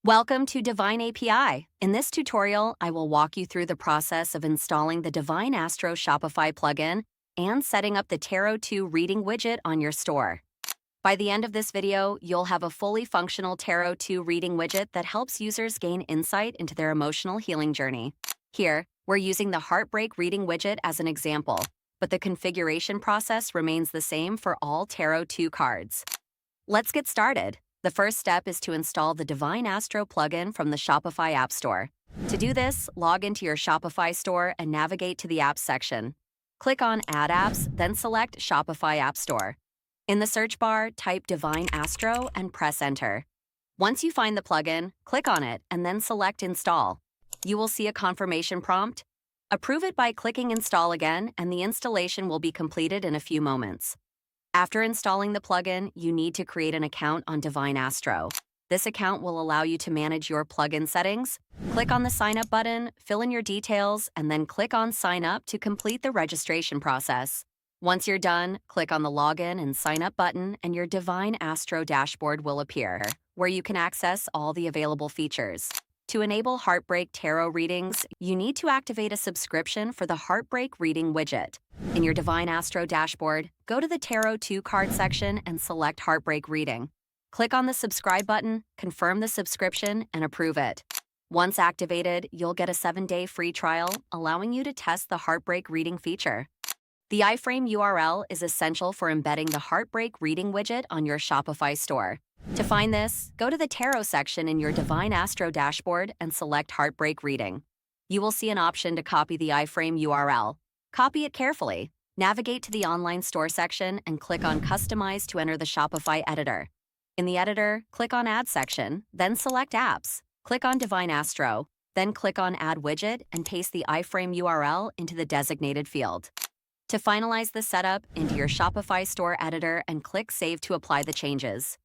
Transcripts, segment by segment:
Welcome to Divine API. In this tutorial, I will walk you through the process of installing the Divine Astro Shopify plugin and setting up the Tarot 2 Reading Widget on your store. By the end of this video, you'll have a fully functional Tarot 2 Reading Widget that helps users gain insight into their emotional healing journey. Here, we're using the Heartbreak Reading Widget as an example, but the configuration process remains the same for all Tarot 2 cards. Let's get started. The first step is to install the Divine Astro plugin from the Shopify App Store. To do this, log into your Shopify store and navigate to the Apps section. Click on Add Apps, then select Shopify App Store. In the search bar, type Divine Astro and press Enter. Once you find the plugin, click on it and then select Install. You will see a confirmation prompt. Approve it by clicking Install again, and the installation will be completed in a few moments. After installing the plugin, you need to create an account on Divine Astro. This account will allow you to manage your plugin settings. Click on the Sign Up button, fill in your details, and then click on Sign Up to complete the registration process. Once you're done, click on the Login and Sign Up button, and your Divine Astro dashboard will appear, where you can access all the available features. To enable Heartbreak Tarot readings, you need to activate a subscription for the Heartbreak Reading Widget. In your Divine Astro dashboard, go to the Tarot 2 card section and select Heartbreak Reading. Click on the Subscribe button, confirm the subscription, and approve it. Once activated, you'll get a 7-day free trial, allowing you to test the Heartbreak Reading feature. The iFrame URL is essential for embedding the Heartbreak Reading Widget on your Shopify store. To find this, go to the Tarot section in your Divine Astro dashboard and select Heartbreak Reading. You will see an option to copy the iFrame URL. Copy it carefully. Navigate to the online store section and click on Customize to enter the Shopify editor. In the editor, click on Add section, then select Apps. Click on Divine Astro, then click on Add Widget and paste the iFrame URL into the designated field. To finalize the setup, into your Shopify store editor and click Save to apply the changes.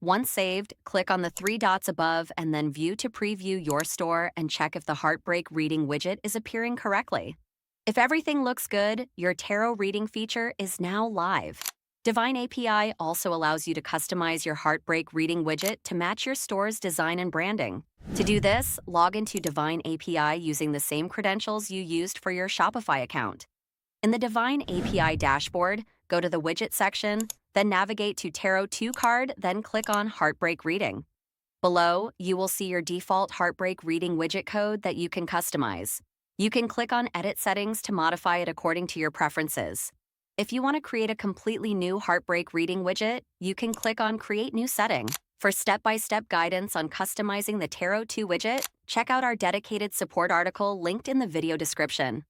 Once saved, click on the 3 dots above and then View to preview your store and check if the Heartbreak Reading Widget is appearing correctly. If everything looks good, your tarot reading feature is now live. Divine API also allows you to customize your Heartbreak Reading Widget to match your store's design and branding. To do this, log into Divine API using the same credentials you used for your Shopify account. In the Divine API dashboard, go to the Widget section, then navigate to Tarot 2 card, then click on Heartbreak Reading. Below, you will see your default Heartbreak Reading Widget code that you can customize. You can click on Edit Settings to modify it according to your preferences. If you want to create a completely new Heartbreak Reading Widget, you can click on Create New Setting. For step-by-step guidance on customizing the Tarot 2 widget, check out our dedicated support article linked in the video description.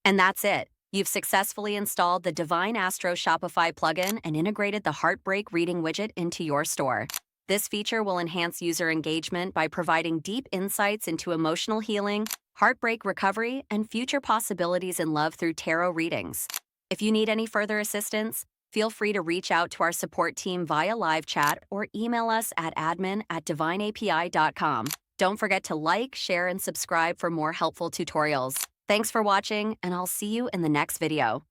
And that's it. You've successfully installed the Divine Astro Shopify plugin and integrated the Heartbreak Reading Widget into your store. This feature will enhance user engagement by providing deep insights into emotional healing, heartbreak recovery, and future possibilities in love through tarot readings. If you need any further assistance, feel free to reach out to our support team via live chat or email us at admin@divineapi.com. Don't forget to like, share, and subscribe for more helpful tutorials. Thanks for watching, and I'll see you in the next video.